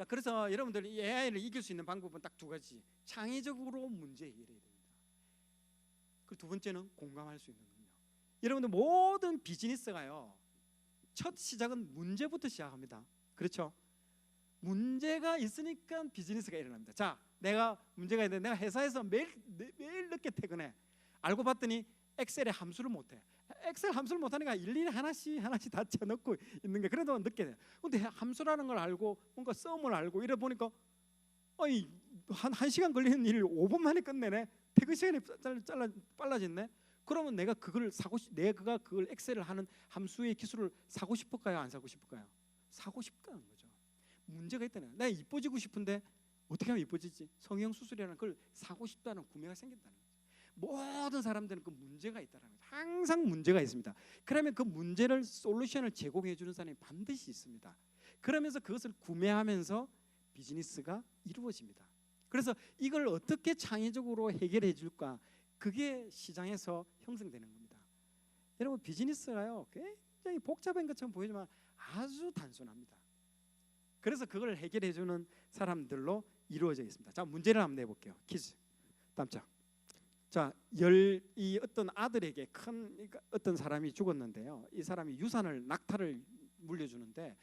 자, 그래서 여러분들 이 AI를 이길 수 있는 방법은 딱 두 가지. 창의적으로 문제 해결해야 됩니다. 그리고 두 번째는 공감할 수 있는 능력. 여러분들 모든 비즈니스가요, 첫 시작은 문제부터 시작합니다. 그렇죠? 문제가 있으니까 비즈니스가 일어납니다. 자, 내가 문제가 있는데 내가 회사에서 매일 늦게 퇴근해. 알고 봤더니 엑셀에 함수를 못해. 엑셀 함수를 못하니까 일일이 하나씩 다 쳐넣고 있는 게, 그래도 늦게 돼. 근데 함수라는 걸 알고 뭔가 썸을 알고 이래 보니까 아니 한 시간 걸리는 일을 5분 만에 끝내네. 퇴근 시간이 빨라졌네. 그러면 내가 그걸 내가 그걸 엑셀을 하는 함수의 기술을 사고 싶을까요? 안 사고 싶을까요? 사고 싶다는 거죠. 문제가 있다는 거예요. 내가 이뻐지고 싶은데 어떻게 하면 이뻐지지? 성형 수술이라는 걸 사고 싶다는 구매가 생긴다는 거죠. 모든 사람들은 그 문제가 있다는 거죠. 항상 문제가 있습니다. 그러면 그 문제를 솔루션을 제공해 주는 사람이 반드시 있습니다. 그러면서 그것을 구매하면서 비즈니스가 이루어집니다. 그래서 이걸 어떻게 창의적으로 해결해 줄까? 그게 시장에서 형성되는 겁니다. 여러분, 비즈니스가요 굉장히 복잡한 것처럼 보이지만 아주 단순합니다. 그래서 그걸 해결해 주는 사람들로 이루어져 있습니다. 자, 문제를 한번 내볼게요. 퀴즈. 다음 장. 자, 이 어떤 아들에게 어떤 사람이 죽었는데요. 이 사람이 낙타를 물려주는데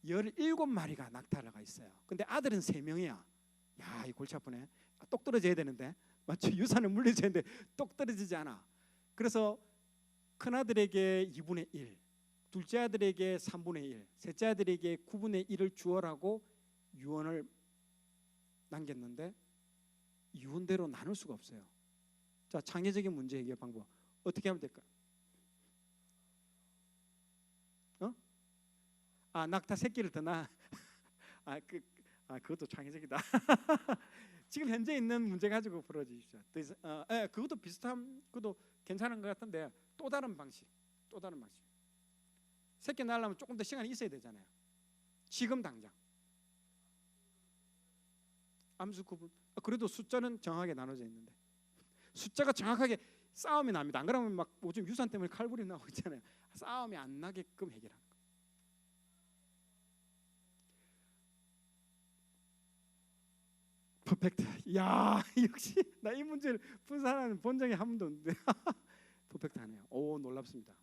17마리가 낙타가 있어요. 근데 아들은 3명이야. 야, 이 골치 아프네. 똑 떨어져야 되는데, 맞죠? 유산을 물려줘야 되는데 똑 떨어지지 않아. 그래서 큰아들에게 2분의 1, 둘째 아들에게 3분의 1, 셋째 아들에게 9분의 1을 주어라고 유언을 남겼는데 유언대로 나눌 수가 없어요. 자, 창의적인 문제 해결 방법 어떻게 하면 될까요? 낙타 새끼를 더 낳아. 그것도 창의적이다. 지금 현재 있는 문제 가지고 풀어주십시오. 그것도 그것도 괜찮은 것 같은데 또 다른 방식. 새끼 낳으려면 조금 더 시간이 있어야 되잖아요. 지금 당장. 암수 구분. 그래도 숫자는 정확하게 나눠져 있는데 숫자가 정확하게 싸움이 납니다. 안 그러면 막 요즘 유산 때문에 칼부림 나고 있잖아요. 싸움이 안 나게끔 해결하는 거. 퍼펙트. 야, 역시 나 이 문제를 푼 사람은 본 적이 한 번도 없는데 퍼펙트하네요. 오, 놀랍습니다.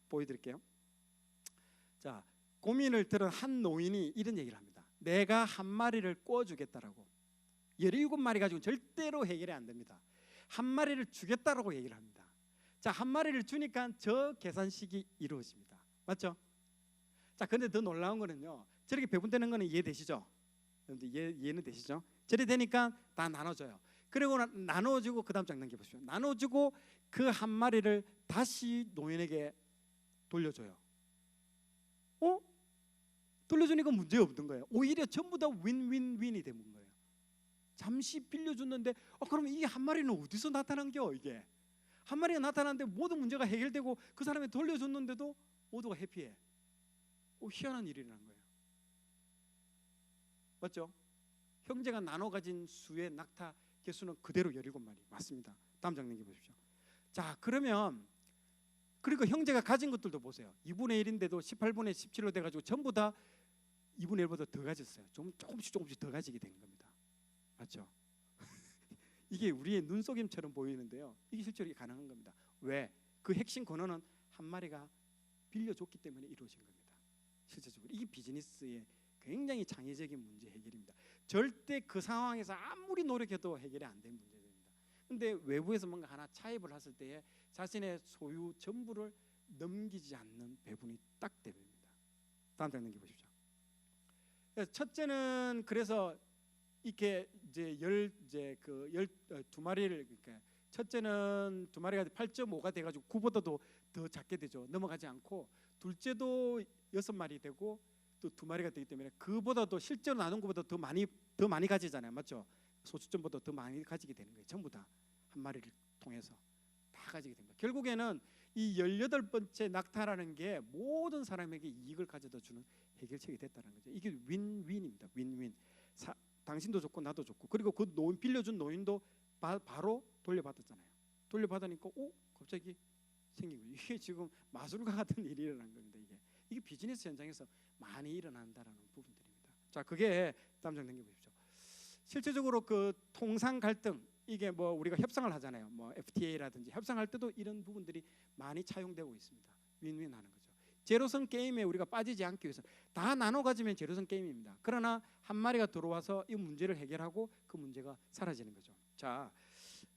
보여드릴게요. 자, 고민을 들은 한 노인이 이런 얘기를 합니다. 내가 한 마리를 구워주겠다라고. 17마리 가지고 절대로 해결이 안 됩니다. 한 마리를 주겠다라고 얘기를 합니다. 자, 한 마리를 주니까 저 계산식이 이루어집니다. 맞죠? 자, 근데 더 놀라운 거는요, 저렇게 배분되는 거는 이해되시죠? 이해는 되시죠? 저래 되니까 다 나눠줘요. 그리고 나눠주고 그 다음 장 넘겨보십시오. 나눠주고 그 한 마리를 다시 노인에게 돌려줘요. 돌려주니까 문제 없는 거예요. 오히려 전부 다 윈윈윈이 되는 거예요. 잠시 빌려줬는데 그럼 이게 한 마리는 어디서 나타난겨? 이게 한 마리가 나타났는데 모든 문제가 해결되고 그 사람이 돌려줬는데도 모두가 해피해. 희한한 일이라는 거예요. 맞죠? 형제가 나눠 가진 수의 낙타 개수는 그대로 17마리 맞습니다. 다음 장 넘겨보십시오. 자, 그러면 그리고 형제가 가진 것들도 보세요. 2분의 1인데도 18분의 17로 돼가지고 전부 다 2분의 1보다 더 가졌어요. 조금씩 더 가지게 된 겁니다. 맞죠? 이게 우리의 눈속임처럼 보이는데요, 이게 실제로 가능한 겁니다. 왜? 그 핵심 근원은 한 마리가 빌려줬기 때문에 이루어진 겁니다. 실제적으로 이게 비즈니스의 굉장히 창의적인 문제 해결입니다. 절대 그 상황에서 아무리 노력해도 해결이 안 된 문제입니다. 근데 외부에서 뭔가 하나 차입을 했을 때에 자신의 소유 전부를 넘기지 않는 배분이 딱 됩니다. 다음 장 넘겨보십시오. 첫째는 그래서 이렇게 이제 12마리를, 그러니까 첫째는 2마리가 8.5가 돼가지고 9보다도 더 작게 되죠. 넘어가지 않고, 둘째도 6마리 되고 또 2마리가 되기 때문에 그보다도 실제로 나눈 것보다 더 많이 가지잖아요. 맞죠? 소수점보다 더 많이 가지게 되는 거예요. 전부 다 한 마리를 통해서 다 가지게 됩니다. 결국에는 이 18번째 낙타라는 게 모든 사람에게 이익을 가져다 주는 해결책이 됐다는 거죠. 이게 윈윈입니다. 윈윈. 당신도 좋고 나도 좋고, 그리고 그 빌려준 노인도 바로 돌려받았잖아요. 돌려받으니까 갑자기 생긴 거예요. 이게 지금 마술과 같은 일이 일어난 겁니다. 이게 비즈니스 현장에서 많이 일어난다라는 부분들입니다. 자, 그게 다음 장 넘겨보십시오. 실제적으로 그 통상 갈등, 이게 뭐 우리가 협상을 하잖아요. 뭐 FTA라든지 협상할 때도 이런 부분들이 많이 차용되고 있습니다. 윈윈 하는 거죠. 제로섬 게임에 우리가 빠지지 않기 위해서 다 나눠 가지면 제로섬 게임입니다. 그러나 한 마리가 들어와서 이 문제를 해결하고 그 문제가 사라지는 거죠. 자,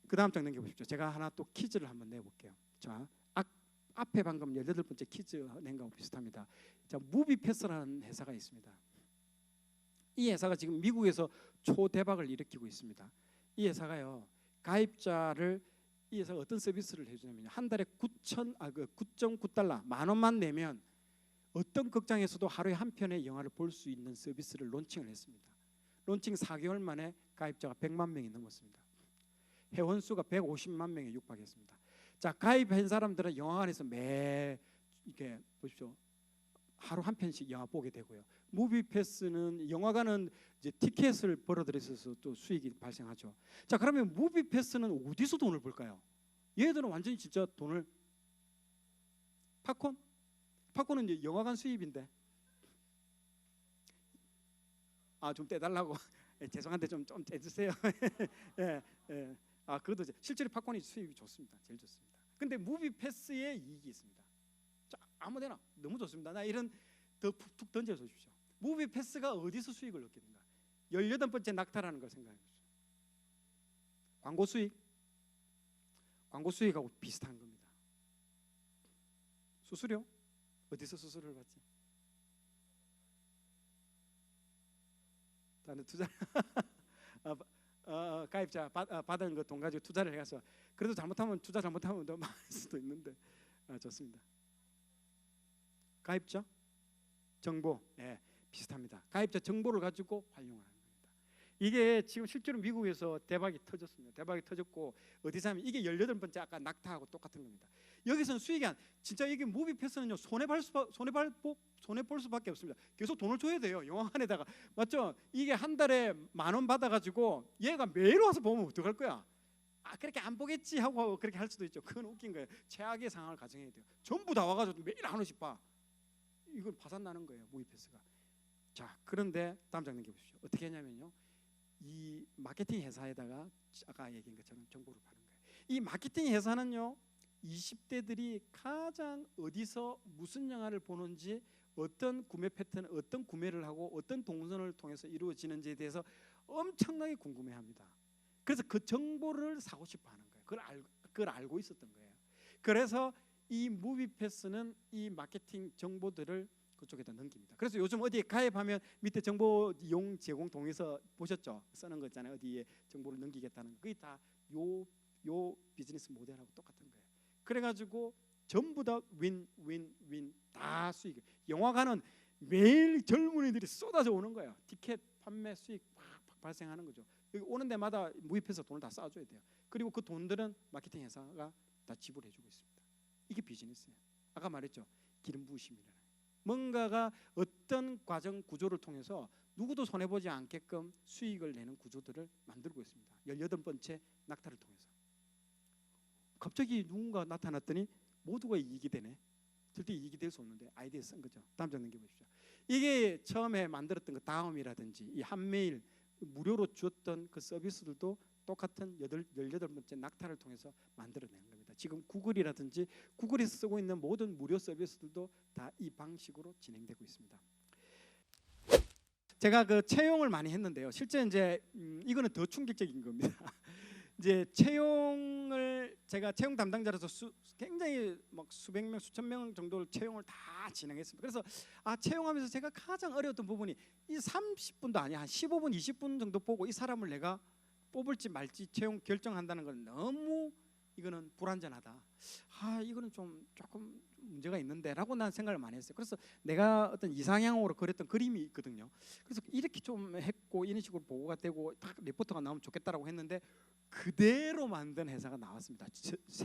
그 다음 장 넘겨보십시오. 제가 하나 또 퀴즈를 한번 내볼게요. 자, 앞에 방금 18번째 퀴즈 낸 거하고 비슷합니다. 자, 무비패스라는 회사가 있습니다. 이 회사가 지금 미국에서 초대박을 일으키고 있습니다. 이 회사가요, 가입자를, 이 회사가 어떤 서비스를 해주냐면 한 달에 9.9달러, 만 원만 내면 어떤 극장에서도 하루에 한 편의 영화를 볼 수 있는 서비스를 론칭을 했습니다. 론칭 4개월 만에 가입자가 100만 명이 넘었습니다. 회원 수가 150만 명에 육박했습니다. 자, 가입한 사람들은 영화관에서 이렇게 보십시오. 하루 한 편씩 영화 보게 되고요. 무비패스는, 영화관은 이제 티켓을 벌어들여서 또 수익이 발생하죠. 자, 그러면 무비패스는 어디서 돈을 벌까요? 얘들은 완전히 진짜 돈을, 팝콘은 이제 영화관 수입인데, 좀 떼달라고. 죄송한데 좀 떼주세요. 예, 예. 그래도 실제로 팝콘이 수입이 좋습니다. 제일 좋습니다. 근데 무비패스에 이익이 있습니다. 자, 아무데나 너무 좋습니다. 나 이런 더 툭툭 던져주십시오. 무비패스가 어디서 수익을 얻겠는가? 18번째 낙타라는 걸 생각해 보십시오. 광고 수익하고 비슷한 겁니다. 수수료? 어디서 수수료를 받지? 다른 투자 가입자 받은 그 돈 가지고 투자를 해서, 그래도 투자 잘못하면 더 많을 수도 있는데, 좋습니다. 가입자 정보, 비슷합니다. 가입자 정보를 가지고 활용을 하는 겁니다. 이게 지금 실제로 미국에서 대박이 터졌습니다. 대박이 터졌고, 어디서 하면 이게 18번째 아까 낙타하고 똑같은 겁니다. 여기서는 수익이 진짜 이게 무비패스는요, 손해볼 수밖에 없습니다. 계속 돈을 줘야 돼요. 영화관에다가, 맞죠? 이게 한 달에 10,000원 받아가지고 얘가 매일 와서 보면 어떡할 거야? 그렇게 안 보겠지 하고 그렇게 할 수도 있죠. 그건 웃긴 거예요. 최악의 상황을 가정해야 돼요. 전부 다 와가지고 매일 한 원씩 봐. 이건 파산 나는 거예요, 무비패스가. 자, 그런데 다음 장 넘겨보십시오. 어떻게 했냐면요, 이 마케팅 회사에다가 아까 얘기한 것처럼 정보를 파는 거예요. 이 마케팅 회사는요, 20대들이 가장 어디서 무슨 영화를 보는지, 어떤 구매 패턴, 어떤 구매를 하고 어떤 동선을 통해서 이루어지는지에 대해서 엄청나게 궁금해합니다. 그래서 그 정보를 사고 싶어하는 거예요. 그걸 알고 있었던 거예요. 그래서 이 무비패스는 이 마케팅 정보들을 그쪽에다 넘깁니다. 그래서 요즘 어디에 가입하면 밑에 정보 이용 제공 동의서 보셨죠? 쓰는 거 있잖아요. 어디에 정보를 넘기겠다는 거. 그게 다 요 비즈니스 모델하고 똑같은 거예요. 그래가지고 전부 다 윈 다 수익. 영화관은 매일 젊은이들이 쏟아져 오는 거예요. 티켓 판매 수익 팍 발생하는 거죠. 여기 오는 데마다 무입해서 돈을 다 쌓아줘야 돼요. 그리고 그 돈들은 마케팅 회사가 다 지불해주고 있습니다. 이게 비즈니스예요. 아까 말했죠, 기름 부으심이라는. 뭔가가 어떤 과정 구조를 통해서 누구도 손해보지 않게끔 수익을 내는 구조들을 만들고 있습니다. 18번째 낙타를 통해서. 갑자기 누군가 나타났더니 모두가 이익이 되네. 절대 이익이 될 수 없는데 아이디어 쓴 거죠. 다음 장 넘겨보십시오. 이게 처음에 만들었던 그 다음이라든지 이 한메일 무료로 주었던 그 서비스들도 똑같은 18번째 낙타를 통해서 만들어낸 겁니다. 지금 구글이라든지 구글에서 쓰고 있는 모든 무료 서비스들도 다 이 방식으로 진행되고 있습니다. 제가 그 채용을 많이 했는데요. 실제 이제 이거는 더 충격적인 겁니다. 이제 제가 채용 담당자로서 굉장히 막 수백 명, 수천 명 정도를 채용을 다 진행했습니다. 그래서 채용하면서 제가 가장 어려웠던 부분이 이 30분도 아니야, 한 15분, 20분 정도 보고 이 사람을 내가 뽑을지 말지 채용 결정한다는 건 너무 이거는 불완전하다. 이거는 조금 문제가 있는데라고 난 생각을 많이 했어요. 그래서 내가 어떤 이상향으로 그렸던 그림이 있거든요. 그래서 이렇게 좀 했고 이런 식으로 보고가 되고 딱 리포트가 나오면 좋겠다라고 했는데 그대로 만든 회사가 나왔습니다.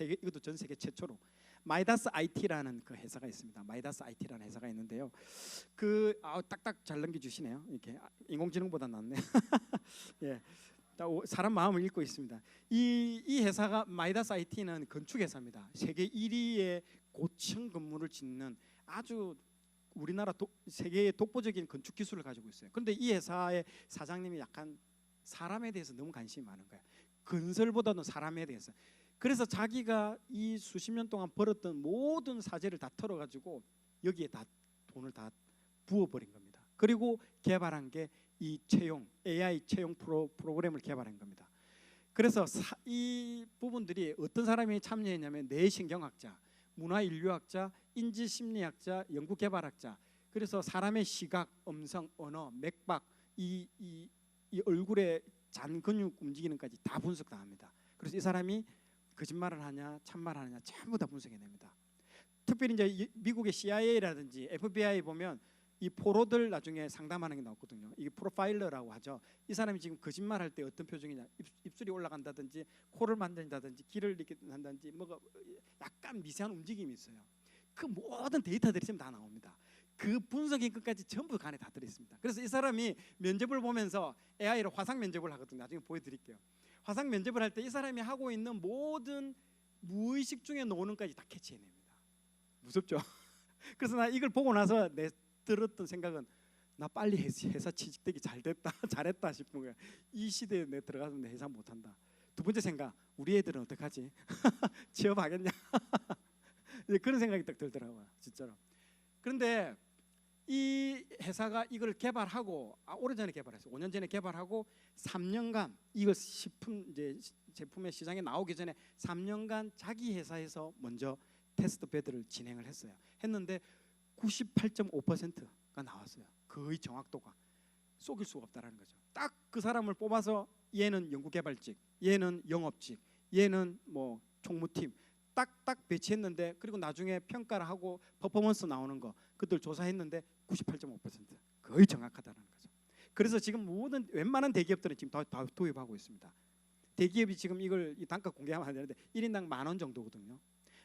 이것도 전 세계 최초로 마이다스 IT라는 그 회사가 있습니다. 마이다스 IT라는 회사가 있는데요. 딱딱 잘 넘겨주시네요. 이렇게 인공지능보다 낫네. 예. 사람 마음을 읽고 있습니다. 이 회사가 마이다스 IT는 건축 회사입니다. 세계 1위의 고층 건물을 짓는 아주 우리나라 세계의 독보적인 건축 기술을 가지고 있어요. 그런데 이 회사의 사장님이 약간 사람에 대해서 너무 관심이 많은 거예요. 건설보다는 사람에 대해서. 그래서 자기가 이 수십 년 동안 벌었던 모든 사재를 다 털어가지고 여기에 다 돈을 다 부어버린 겁니다. 그리고 개발한 게 이 채용 AI 채용 프로그램을 개발한 겁니다. 그래서 이 부분들이 어떤 사람이 참여했냐면 뇌신경학자, 문화인류학자, 인지심리학자, 연구개발학자. 그래서 사람의 시각, 음성, 언어, 맥박, 이 얼굴의 잔 근육 움직이는 까지 다 분석 다 합니다. 그래서 이 사람이 거짓말을 하냐 참말을 하냐 전부 다 분석해냅니다. 특별히 이제 미국의 CIA라든지 FBI 보면 이 포로들 나중에 상담하는 게 나왔거든요. 이게 프로파일러라고 하죠. 이 사람이 지금 거짓말할 때 어떤 표정이냐, 입술이 올라간다든지 코를 만진다든지 귀를 이렇게 한다든지 뭐가 약간 미세한 움직임이 있어요. 그 모든 데이터들이 지금 다 나옵니다. 그 분석의 끝까지 전부 간에 다 들어있습니다. 그래서 이 사람이 면접을 보면서 AI로 화상 면접을 하거든요. 나중에 보여드릴게요. 화상 면접을 할 때 이 사람이 하고 있는 모든 무의식 중에 노는 까지 다 캐치해냅니다. 무섭죠? 그래서 나 이걸 보고 나서 들었던 생각은 나 빨리 회사 취직되기 잘됐다 잘했다 싶은 거야. 이 시대에 내 들어가면 회사 못한다. 두 번째 생각, 우리 애들은 어떡하지? 취업하겠냐? 그런 생각이 딱 들더라고요, 진짜로. 그런데 이 회사가 이걸 개발하고 오래전에 개발했어요. 5년 전에 개발하고 3년간 이걸 식품 이제 제품의 시장에 나오기 전에 3년간 자기 회사에서 먼저 테스트 배드를 진행을 했는데 98.5%가 나왔어요. 거의 정확도가 속일 수가 없다라는 거죠. 딱 그 사람을 뽑아서 얘는 연구개발직, 얘는 영업직, 얘는 뭐 총무팀 딱딱 배치했는데 그리고 나중에 평가를 하고 퍼포먼스 나오는 거 그들 조사했는데 98.5% 거의 정확하다는 거죠. 그래서 지금 모든 웬만한 대기업들은 지금 다 도입하고 있습니다. 대기업이 지금 이걸 이 단가 공개하면 안 되는데 1인당 10,000원 정도거든요.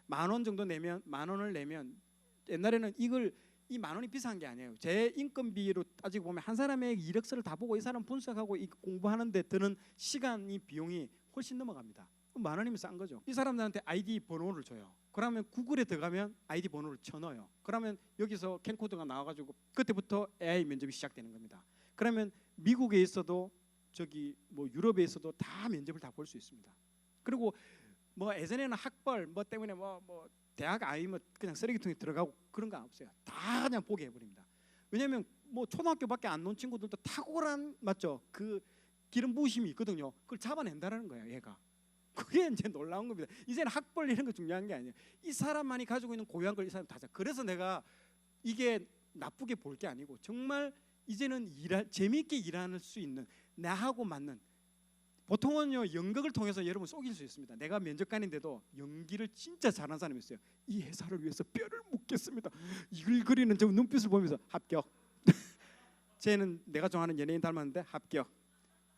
10,000원 정도 내면 10,000원을 내면 옛날에는 이 10,000원이 비싼 게 아니에요. 제 인건비로 따지고 보면 한 사람의 이력서를 다 보고 이 사람 분석하고 공부하는데 드는 시간이 비용이 훨씬 넘어갑니다. 10,000원이면 싼 거죠. 이 사람들한테 아이디 번호를 줘요. 그러면 구글에 들어가면 아이디 번호를 쳐넣어요. 그러면 여기서 캠코더가 나와가지고 그때부터 AI 면접이 시작되는 겁니다. 그러면 미국에 있어도 저기 뭐 유럽에 있어도 다 면접을 다 볼 수 있습니다. 그리고 뭐 예전에는 학벌 뭐 때문에 뭐 대학 아니면 그냥 쓰레기통에 들어가고 그런 거 없어요. 다 그냥 보게 해버립니다. 왜냐하면 뭐 초등학교밖에 안 놓은 친구들도 탁월한 맞죠? 그 기름 부심이 있거든요. 그걸 잡아낸다라는 거예요, 얘가. 그게 이제 놀라운 겁니다. 이제는 학벌 이런 거 중요한 게 아니에요. 이 사람만이 가지고 있는 고유한 걸 이 사람 다. 그래서 내가 이게 나쁘게 볼 게 아니고 정말 이제는 재미있게 일할 수 있는 나하고 맞는. 보통은요 연극을 통해서 여러분 속일 수 있습니다. 내가 면접관인데도 연기를 진짜 잘하는 사람이 있어요. 이 회사를 위해서 뼈를 묻겠습니다. 이글 그리는 저 눈빛을 보면서 합격. 쟤는 내가 좋아하는 연예인 닮았는데 합격.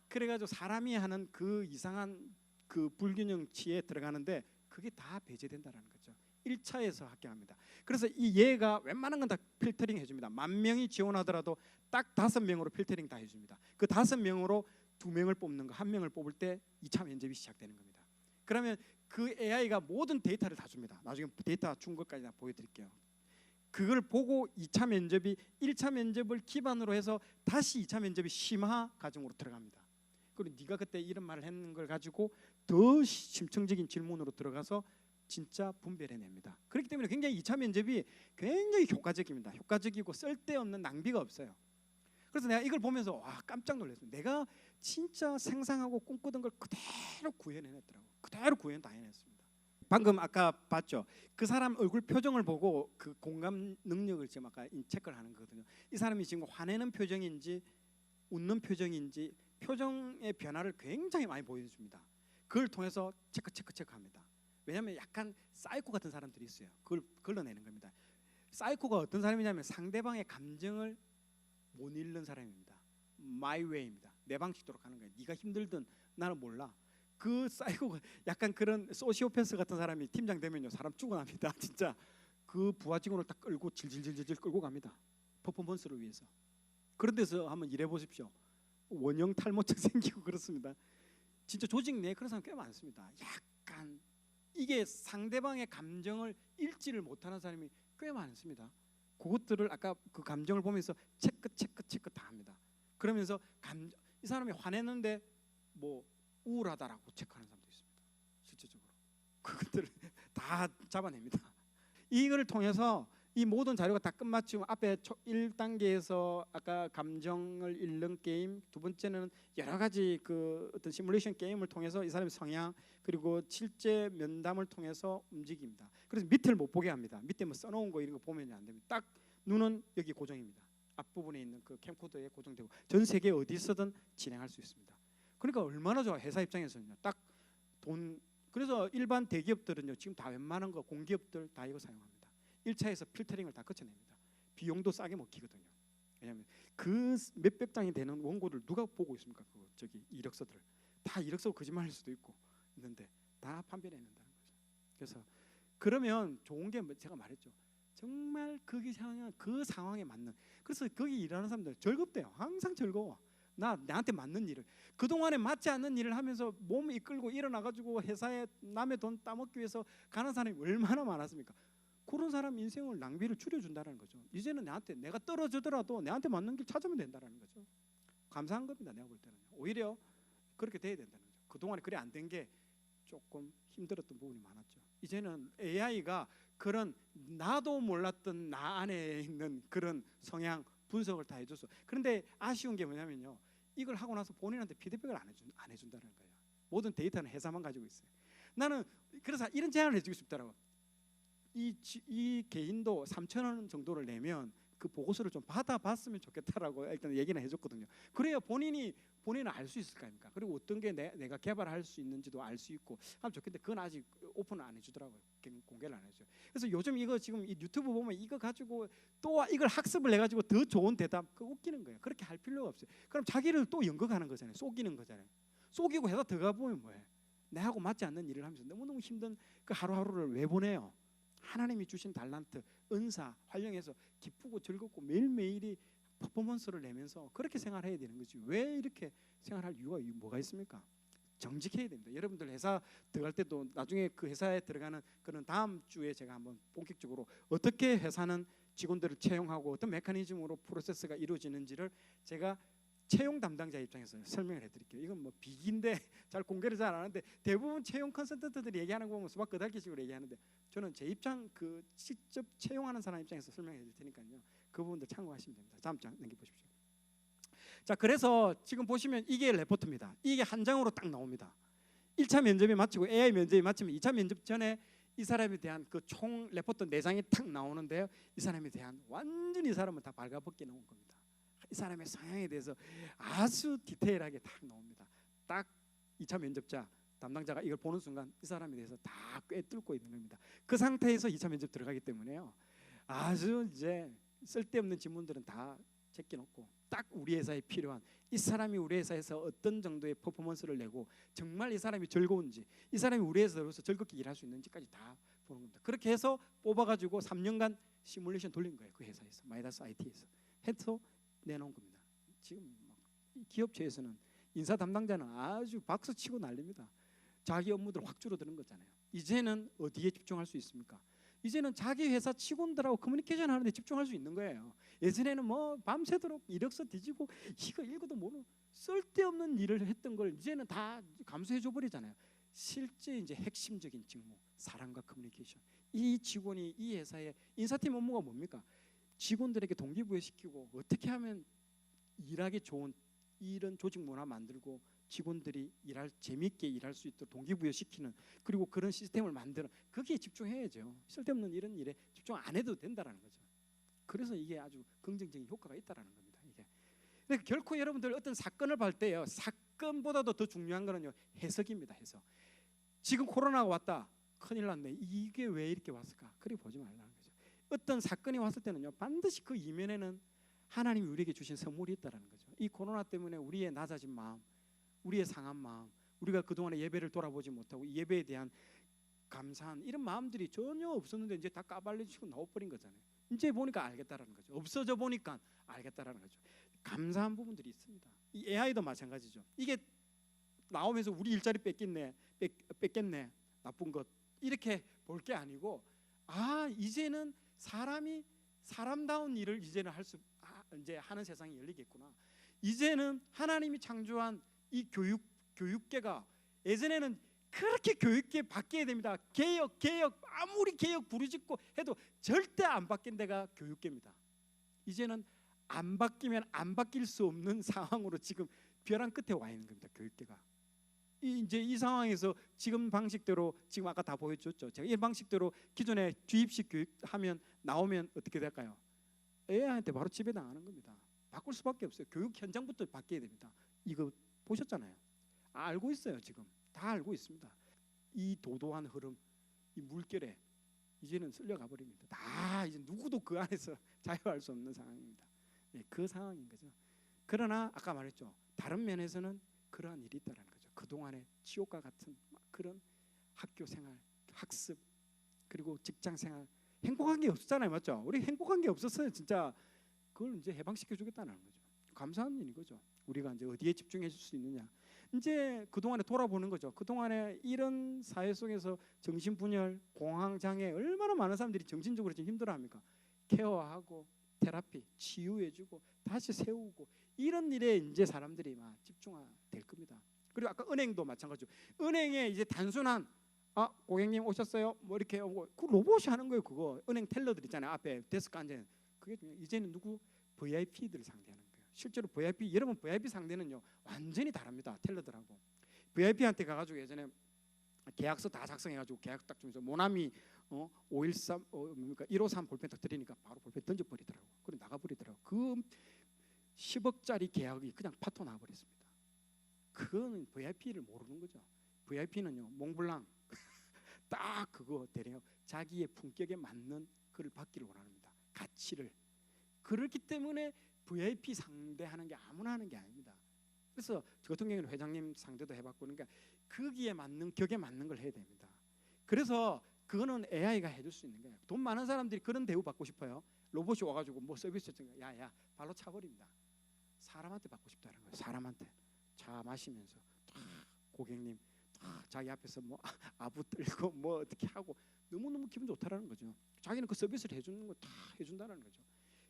그래가지고 사람이 하는 그 이상한 그 불균형치에 들어가는데 그게 다 배제된다라는 거죠. 1차에서 합격합니다. 그래서 이 얘가 웬만한 건 다 필터링 해줍니다. 10,000명이 지원하더라도 딱 5명으로 필터링 다 해줍니다. 그 5명으로 2명을 뽑는 거, 1명을 뽑을 때 2차 면접이 시작되는 겁니다. 그러면 그 AI가 모든 데이터를 다 줍니다. 나중에 데이터 준 것까지 다 보여드릴게요. 그걸 보고 2차 면접이 1차 면접을 기반으로 해서 다시 2차 면접이 심화 과정으로 들어갑니다. 그리고 네가 그때 이런 말을 했는 걸 가지고 더 심층적인 질문으로 들어가서 진짜 분별해냅니다. 그렇기 때문에 굉장히 2차 면접이 굉장히 효과적입니다. 효과적이고 쓸데없는 낭비가 없어요. 그래서 내가 이걸 보면서 와 깜짝 놀랐습니다. 내가 진짜 생생하고 꿈꾸던 걸 그대로 구현해냈더라고. 그대로 구현 다 해냈습니다. 방금 아까 봤죠. 그 사람 얼굴 표정을 보고 그 공감 능력을 지금 아까 체크를 하는 거거든요. 이 사람이 지금 화내는 표정인지 웃는 표정인지 표정의 변화를 굉장히 많이 보여줍니다. 그걸 통해서 체크합니다. 왜냐하면 약간 사이코 같은 사람들이 있어요. 그걸 걸러내는 겁니다. 사이코가 어떤 사람이냐면 상대방의 감정을 못 읽는 사람입니다. My way입니다. 내 방식대로 가는 거예요. 네가 힘들든 나는 몰라. 그 사이코가 약간 그런 소시오패스 같은 사람이 팀장 되면요 사람 죽어납니다. 진짜 그 부하 직원을 딱 끌고 질질질질 끌고 갑니다. 퍼포먼스를 위해서. 그런 데서 한번 일해 보십시오. 원형 탈모증 생기고 그렇습니다. 진짜 조직 내에 그런 사람 꽤 많습니다. 약간 이게 상대방의 감정을 읽지를 못하는 사람이 꽤 많습니다. 그것들을 아까 그 감정을 보면서 체크 다 합니다. 그러면서 이 사람이 화냈는데 뭐 우울하다라고 체크하는 사람도 있습니다. 실질적으로 그것들을 다 잡아냅니다. 이걸 통해서 이 모든 자료가 다 끝마치고 앞에 1단계에서 아까 감정을 읽는 게임, 두 번째는 여러 가지 그 어떤 시뮬레이션 게임을 통해서 이 사람의 성향, 그리고 실제 면담을 통해서 움직입니다. 그래서 밑을 못 보게 합니다. 밑에 뭐 써놓은 거 이런 거 보면 안 됩니다. 딱 눈은 여기 고정입니다. 앞부분에 있는 그 캠코더에 고정되고 전 세계 어디서든 진행할 수 있습니다. 그러니까 얼마나 좋아. 회사 입장에서는요. 딱 돈, 그래서 일반 대기업들은요 지금 다 웬만한 거 공기업들 다 이거 사용합니다. 1차에서 필터링을 다 거쳐냅니다. 비용도 싸게 먹히거든요. 왜냐하면 그 몇백 장이 되는 원고를 누가 보고 있습니까? 그 저기 이력서들을 다 이력서 거짓말할 수도 있고 있는데 다 판별해낸다는 거죠. 그래서 그러면 좋은 게 제가 말했죠. 정말 그 상황에 맞는. 그래서 거기 일하는 사람들 즐겁대요. 항상 즐거워. 나한테 맞는 일을, 그동안에 맞지 않는 일을 하면서 몸 이끌고 일어나가지고 회사에 남의 돈 따먹기 위해서 가는 사람이 얼마나 많았습니까? 그런 사람 인생을 낭비를 줄여준다는 거죠. 이제는 내가 떨어지더라도 내한테 맞는 길 찾으면 된다는 거죠. 감사한 겁니다. 내가 볼 때는 오히려 그렇게 돼야 된다는 거죠. 그동안에 그래 안 된 게 조금 힘들었던 부분이 많았죠. 이제는 AI가 그런 나도 몰랐던 나 안에 있는 그런 성향 분석을 다 해줘서. 그런데 아쉬운 게 뭐냐면요, 이걸 하고 나서 본인한테 피드백을 안 해준다는 거예요. 모든 데이터는 회사만 가지고 있어요. 나는 그래서 이런 제안을 해주고 싶더라고. 이 개인도 3,000원 정도를 내면 그 보고서를 좀 받아봤으면 좋겠다라고 일단 얘기는 해줬거든요. 그래야 본인은 알 수 있을 거 아닙니까? 그리고 어떤 게 내가 개발할 수 있는지도 알 수 있고 하면 좋겠는데 그건 아직 오픈을 안 해주더라고요. 공개를 안 해줘요. 그래서 요즘 이거 지금 이 유튜브 보면 이거 가지고 또 이걸 학습을 해가지고 더 좋은 대답, 그 웃기는 거예요. 그렇게 할 필요가 없어요. 그럼 자기를 또 연극하는 거잖아요. 속이는 거잖아요. 속이고 해서 들어가 보면 뭐해? 내하고 맞지 않는 일을 하면서 너무너무 힘든 그 하루하루를 왜 보내요? 하나님이 주신 달란트, 은사 활용해서 기쁘고 즐겁고 매일매일이 퍼포먼스를 내면서 그렇게 생활해야 되는 거지. 왜 이렇게 생활할 이유가 뭐가 있습니까? 정직해야 됩니다. 여러분들 회사 들어갈 때도 나중에 그 회사에 들어가는 그런 다음 주에 제가 한번 본격적으로 어떻게 회사는 직원들을 채용하고 어떤 메커니즘으로 프로세스가 이루어지는지를 제가 채용 담당자 입장에서 설명을 해드릴게요. 이건 뭐 비기인데 잘 공개를 잘 안 하는데 대부분 채용 컨설턴트들이 얘기하는 거 보면 수박 끄덕기식으로 얘기하는데 저는 제 입장 그 직접 채용하는 사람 입장에서 설명해 드릴 테니까요. 그 부분들 참고하시면 됩니다. 다음 장 넘겨보십시오. 자, 그래서 지금 보시면 이게 레포트입니다. 이게 한 장으로 딱 나옵니다. 1차 면접이 마치고 AI 면접이 마치면 2차 면접 전에 이 사람에 대한 그 총 레포트 4장이 탁 나오는데요. 이 사람에 대한 완전히 이 사람은 다 발가벗겨 놓은 겁니다. 이 사람의 성향에 대해서 아주 디테일하게 딱 나옵니다. 딱 2차 면접자 담당자가 이걸 보는 순간 이 사람에 대해서 다 꿰뚫고 있는 겁니다. 그 상태에서 2차 면접 들어가기 때문에요. 아주 이제 쓸데없는 질문들은 다 제껴놓고 딱 우리 회사에 필요한 이 사람이 우리 회사에서 어떤 정도의 퍼포먼스를 내고 정말 이 사람이 즐거운지, 이 사람이 우리 회사에서 즐겁게 일할 수 있는지까지 다 보는 겁니다. 그렇게 해서 뽑아가지고 3년간 시뮬레이션 돌린 거예요. 그 회사에서, 마이다스 IT에서 해서 내놓은 겁니다. 지금 기업체에서는 인사 담당자는 아주 박수 치고 난립니다. 자기 업무들 확 줄어드는 거잖아요. 이제는 어디에 집중할 수 있습니까? 이제는 자기 회사 직원들하고 커뮤니케이션 하는데 집중할 수 있는 거예요. 예전에는 뭐 밤새도록 이력서 뒤지고 이거 읽어도 모르는 쓸데없는 일을 했던 걸 이제는 다 감수해 줘 버리잖아요. 실제 이제 핵심적인 직무, 사람과 커뮤니케이션. 이 직원이 이 회사의 인사팀 업무가 뭡니까? 직원들에게 동기부여시키고 어떻게 하면 일하기 좋은 이런 조직 문화 만들고 직원들이 재미있게 일할 수 있도록 동기부여시키는, 그리고 그런 시스템을 만드는, 거기에 집중해야죠. 쓸데없는 이런 일에 집중 안 해도 된다라는 거죠. 그래서 이게 아주 긍정적인 효과가 있다라는 겁니다. 이게. 근데 결코 여러분들 어떤 사건을 볼 때요, 사건보다도 더 중요한 거는요, 해석입니다. 해석. 지금 코로나가 왔다, 큰일 났네. 이게 왜 이렇게 왔을까? 그렇게 보지 말라는 거죠. 어떤 사건이 왔을 때는요, 반드시 그 이면에는 하나님이 우리에게 주신 선물이 있다라는 거죠. 이 코로나 때문에 우리의 낮아진 마음, 우리의 상한 마음, 우리가 그동안에 예배를 돌아보지 못하고 이 예배에 대한 감사한 이런 마음들이 전혀 없었는데 이제 다 까발려지고 나와버린 거잖아요. 이제 보니까 알겠다라는 거죠. 없어져 보니까 알겠다라는 거죠. 감사한 부분들이 있습니다. 이 AI도 마찬가지죠. 이게 나오면서 우리 일자리 뺏겠네, 나쁜 것, 이렇게 볼 게 아니고, 아, 이제는 사람이 사람다운 일을 이제는 이제 하는 세상이 열리겠구나. 이제는 하나님이 창조한 이 교육계가 예전에는 그렇게 교육계 바뀌어야 됩니다. 개혁 아무리 개혁 부르짖고 해도 절대 안 바뀐 데가 교육계입니다. 이제는 안 바뀌면 안 바뀔 수 없는 상황으로 지금 벼랑 끝에 와 있는 겁니다. 교육계가. 이제 이 상황에서 지금 방식대로 지금 아까 다 보여줬죠. 제가 이 방식대로 기존에 주입식 교육하면 나오면 어떻게 될까요? 애한테 바로 지배당하는 겁니다. 바꿀 수밖에 없어요. 교육 현장부터 바뀌어야 됩니다. 이거 보셨잖아요. 알고 있어요. 지금 다 알고 있습니다. 이 도도한 흐름, 이 물결에 이제는 쓸려가 버립니다. 다 이제 누구도 그 안에서 자유할 수 없는 상황입니다. 네, 그 상황인 거죠. 그러나 아까 말했죠. 다른 면에서는 그러한 일이 있다는 거죠. 그동안의 지옥과 같은 그런 학교 생활, 학습, 그리고 직장 생활 행복한 게 없었잖아요. 맞죠? 우리 행복한 게 없었어요. 진짜 그걸 이제 해방시켜 주겠다는 거죠. 감사한 일인 거죠. 우리가 이제 어디에 집중해 줄 수 있느냐. 이제 그동안에 돌아보는 거죠. 그동안에 이런 사회 속에서 정신분열, 공황장애 얼마나 많은 사람들이 정신적으로 지금 힘들어합니까? 케어하고 테라피, 치유해주고 다시 세우고 이런 일에 이제 사람들이 막 집중될 겁니다. 그리고 아까 은행도 마찬가지죠. 은행에 이제 단순한 고객님 오셨어요? 뭐 이렇게 오고 그 로봇이 하는 거예요. 그거 은행 텔러들 있잖아요. 앞에 데스크 앉아. 그게 이제는 누구 VIP들 상대하는 거예요. 실제로 VIP 여러분 VIP 상대는요 완전히 다릅니다. 텔러들하고 VIP한테 가가지고 예전에 계약서 다 작성해가지고 계약 딱 주면서 모나미 513 뭡니까 153 볼펜 딱 드리니까 바로 볼펜 던져버리더라고. 그리고 나가버리더라고. 그 10억짜리 계약이 그냥 파토 나버렸습니다. 그거는 VIP를 모르는 거죠. VIP는요 몽블랑 딱 그거 대려 자기의 품격에 맞는 그를 받기를 원합니다. 가치를. 그렇기 때문에 VIP 상대하는 게 아무나 하는 게 아닙니다. 그래서 저 같은 경우는 회장님 상대도 해봤고 그러니까 거기에 맞는 격에 맞는 걸 해야 됩니다. 그래서 그거는 AI가 해줄 수 있는 거예요. 돈 많은 사람들이 그런 대우 받고 싶어요. 로봇이 와가지고 뭐 서비스 야야 발로 차버립니다. 사람한테 받고 싶다는 거예요. 사람한테 차 마시면서 고객님 자기 앞에서 뭐 아부 들고 뭐 어떻게 하고 너무너무 기분 좋다라는 거죠. 자기는 그 서비스를 해주는 거 다 해준다는 거죠.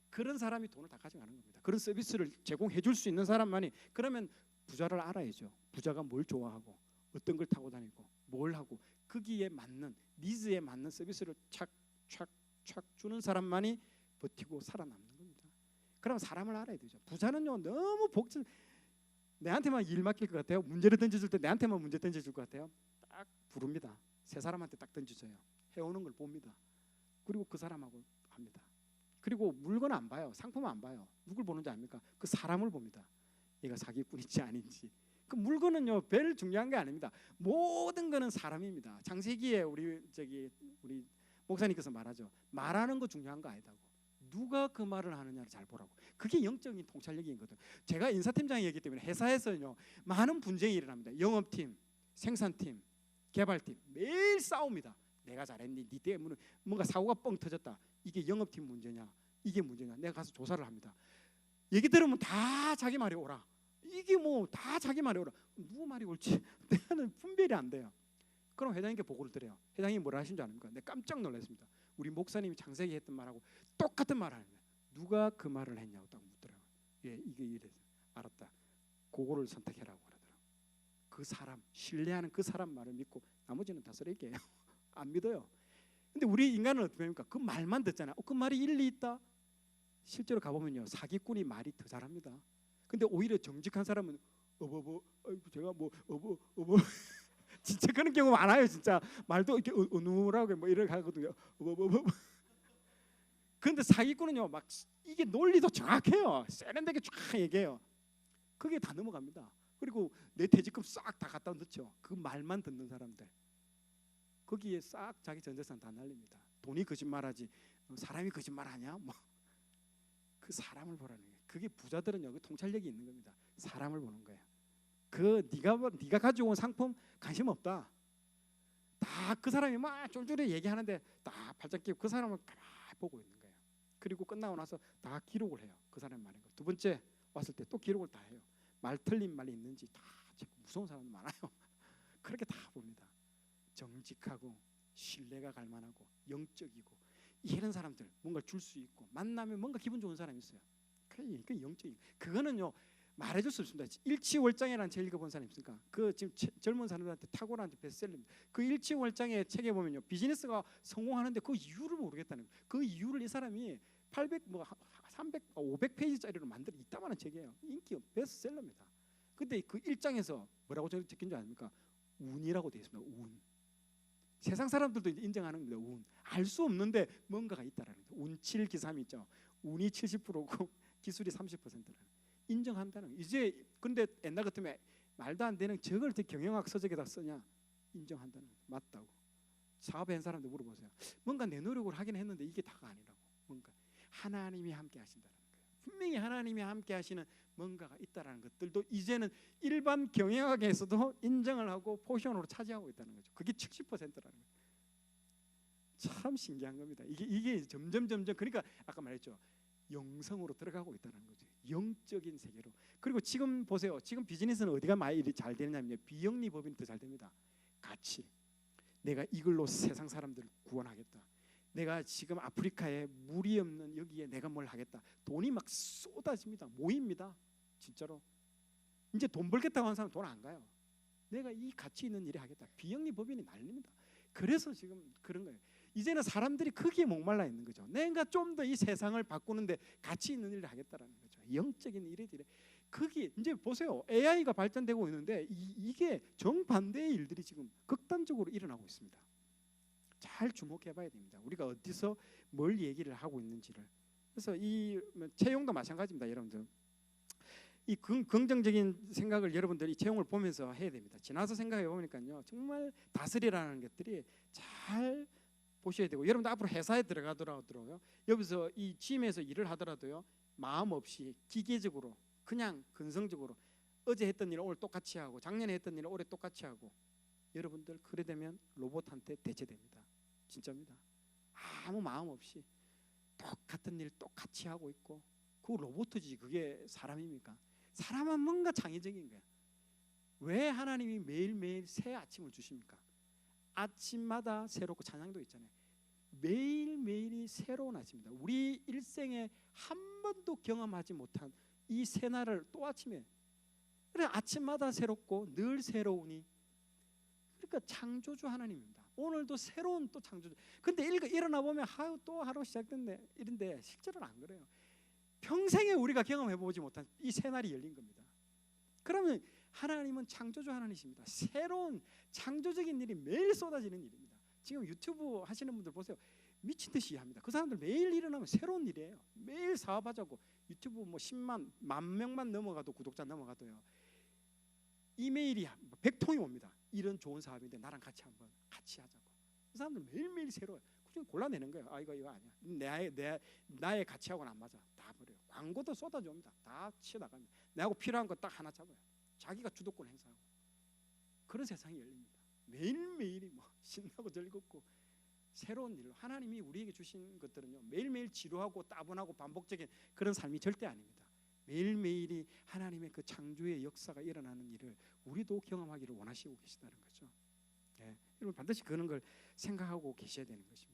그런 사람이 돈을 다 가져가는 겁니다. 그런 서비스를 제공해 줄 수 있는 사람만이. 그러면 부자를 알아야죠. 부자가 뭘 좋아하고 어떤 걸 타고 다니고 뭘 하고 거기에 맞는 니즈에 맞는 서비스를 착착착 주는 사람만이 버티고 살아남는 겁니다. 그럼 사람을 알아야 되죠. 부자는요 너무 내한테만 일 맡길 것 같아요. 문제를 던져줄 때 내한테만 문제 던져줄 것 같아요. 딱 부릅니다. 세 사람한테 딱 던져줘요. 해오는 걸 봅니다. 그리고 그 사람하고 합니다. 그리고 물건 안 봐요. 상품 안 봐요. 누굴 보는지 압니까? 그 사람을 봅니다. 얘가 사기꾼인지 아닌지. 그 물건은요 별 중요한 게 아닙니다. 모든 거는 사람입니다. 창세기에 우리 목사님께서 말하죠. 말하는 거 중요한 거 아니다고. 누가 그 말을 하느냐를 잘 보라고. 그게 영적인 통찰력이거든. 제가 인사팀장이기 때문에 회사에서요 많은 분쟁이 일어납니다. 영업팀, 생산팀, 개발팀 매일 싸웁니다. 내가 잘했니? 네 때문에 뭔가 사고가 뻥 터졌다. 이게 영업팀 문제냐? 이게 문제냐? 내가 가서 조사를 합니다. 얘기 들으면 다 자기 말이 옳아. 이게 뭐 다 자기 말이 옳아. 누구 말이 옳지? 내가는 분별이 안 돼요. 그럼 회장님께 보고를 드려요. 회장님이 뭐라 하신 줄 아십니까? 내가 깜짝 놀랐습니다. 우리 목사님이 창세기 했던 말하고 똑같은 말을 하는 거예요. 누가 그 말을 했냐고 딱 묻더라고요. 예, 이게 이래서 알았다. 그거를 선택해라고 그러더라고요. 그 사람, 신뢰하는 그 사람 말을 믿고 나머지는 다 쓰레기예요. 안 믿어요. 근데 우리 인간은 어떻게 합니까? 그 말만 듣잖아요. 그 말이 일리 있다. 실제로 가보면요 사기꾼이 말이 더 잘합니다. 근데 오히려 정직한 사람은 제가 뭐 진짜 그런 경우 많아요. 진짜 말도 이렇게 어눌하게 뭐 이렇게 하거든요. 근데 사기꾼은요 막 이게 논리도 정확해요. 세련되게 쫙 얘기해요. 그게 다 넘어갑니다. 그리고 내 퇴직금 싹 다 갖다 넣죠. 그 말만 듣는 사람들. 거기에 싹 자기 전재산 다 날립니다. 돈이 거짓말하지 사람이 거짓말하냐? 뭐 그 사람을 보라는 거예요. 그게 부자들은요 그 통찰력이 있는 겁니다. 사람을 보는 거예요. 그 네가 가지고 온 상품 관심 없다. 다 그 사람이 막 쫄쫄이 얘기하는데 다 발작 끼고 그 사람을 가만히 보고 있는 거예요. 그리고 끝나고 나서 다 기록을 해요. 그 사람 말인 거. 두 번째 왔을 때 또 기록을 다 해요. 말 틀린 말이 있는지 다 무서운 사람 많아요. 그렇게 다 봅니다. 정직하고 신뢰가 갈 만하고 영적이고 이런 사람들 뭔가 줄 수 있고 만나면 뭔가 기분 좋은 사람이 있어요. 그 영적인 그거는요 말해줄 수 없습니다. 일치월장이라는 책 읽어본 사람 있습니까? 그 지금 젊은 사람들한테 탁월한 베스트셀러입니다. 그 일치월장의 책에 보면요 비즈니스가 성공하는데 그 이유를 모르겠다는 거예요. 그 이유를 이 사람이 800 뭐 300 500페이지짜리로 만들어 이따만한 책이에요. 인기 베스트셀러입니다. 근데 그 1장에서 뭐라고 적힌 줄 아십니까? 운이라고 되어 있습니다. 운. 세상 사람들도 인정하는 겁니다. 운. 알 수 없는데 뭔가가 있다라는 거죠. 운칠기삼이 있죠. 운이 70%고 기술이 30%라는 인정한다는 거예요. 이제 근데 옛날 같으면 말도 안 되는 저걸 어떻게 경영학 서적에다 쓰냐? 인정한다는 거예요. 맞다고. 사업한 사람들 물어보세요. 뭔가 내 노력을 하긴 했는데 이게 다가 아니라고. 뭔가 하나님이 함께 하신다는 거예요. 분명히 하나님이 함께 하시는 뭔가가 있다라는 것들도 이제는 일반 경영학에서도 인정을 하고 포지션으로 차지하고 있다는 거죠. 그게 70%라는 거예요. 참 신기한 겁니다. 이게 점점 그러니까 아까 말했죠. 영성으로 들어가고 있다는 거죠. 영적인 세계로. 그리고 지금 보세요. 지금 비즈니스는 어디가 많이 잘 되느냐면요. 비영리 법인이 더 잘 됩니다. 같이 내가 이걸로 세상 사람들을 구원하겠다. 내가 지금 아프리카에 물이 없는 여기에 내가 뭘 하겠다. 돈이 막 쏟아집니다. 모입니다. 진짜로. 이제 돈 벌겠다고 하는 사람 돈 안 가요. 내가 이 가치 있는 일을 하겠다. 비영리 법인이 난립니다. 그래서 지금 그런 거예요. 이제는 사람들이 거기에 목말라 있는 거죠. 내가 좀 더 이 세상을 바꾸는데 가치 있는 일을 하겠다라는 거죠. 영적인 일들이 거기 이제 보세요. AI가 발전되고 있는데 이게 정반대의 일들이 지금 극단적으로 일어나고 있습니다. 잘 주목해봐야 됩니다. 우리가 어디서 뭘 얘기를 하고 있는지를. 그래서 이 채용도 마찬가지입니다, 여러분들. 이 긍정적인 생각을 여러분들이 채용을 보면서 해야 됩니다. 지나서 생각해 보니까요, 정말 다스리라는 것들이 잘 보셔야 되고, 여러분들 앞으로 회사에 들어가더라도요, 여기서 이 짐에서 일을 하더라도요, 마음 없이 기계적으로 그냥 근성적으로 어제 했던 일을 오늘 똑같이 하고 작년에 했던 일을 올해 똑같이 하고, 여러분들 그래 되면 로봇한테 대체됩니다. 진짜입니다. 아무 마음 없이 똑같은 일 똑같이 하고 있고, 그 로봇이지 그게 사람입니까? 사람은 뭔가 창의적인 거야. 왜 하나님이 매일매일 새 아침을 주십니까? 아침마다 새롭고 찬양도 있잖아요. 매일매일이 새로운 아침입니다. 우리 일생에 한 번도 경험하지 못한 이 새날을 또 아침에, 그래 아침마다 새롭고 늘 새로우니, 그러니까 창조주 하나님입니다. 오늘도 새로운 또 창조주. 근데 일어나 보면 또 하루 시작됐네 이런데 실제로는 안 그래요. 평생에 우리가 경험해보지 못한 이 새날이 열린 겁니다. 그러면 하나님은 창조주 하나님이십니다. 새로운 창조적인 일이 매일 쏟아지는 일입니다. 지금 유튜브 하시는 분들 보세요. 미친 듯이 합니다. 그 사람들 매일 일어나면 새로운 일이에요. 매일 사업하자고 유튜브 뭐 10만, 10,000명만 넘어가도, 구독자 넘어가도요, 이메일이 100통이 옵니다. 이런 좋은 사업인데 나랑 같이 한번 같이 하자고. 그 사람들 매일매일 새로워요. 그중 골라내는 거예요. 아 이거 아니야. 나의 가치하고는 안 맞아. 다 버려요. 광고도 쏟아집니다. 다 치워나갑니다. 내하고 필요한 거 딱 하나 잡아요. 자기가 주도권 행사하고. 그런 세상이 열립니다. 매일매일이 뭐 신나고 즐겁고 새로운 일로. 하나님이 우리에게 주신 것들은요, 매일매일 지루하고 따분하고 반복적인 그런 삶이 절대 아닙니다. 매일매일이 하나님의 그 창조의 역사가 일어나는 일을 우리도 경험하기를 원하시고 계시다는 거죠. 예, 여러분 반드시 그런 걸 생각하고 계셔야 되는 것입니다.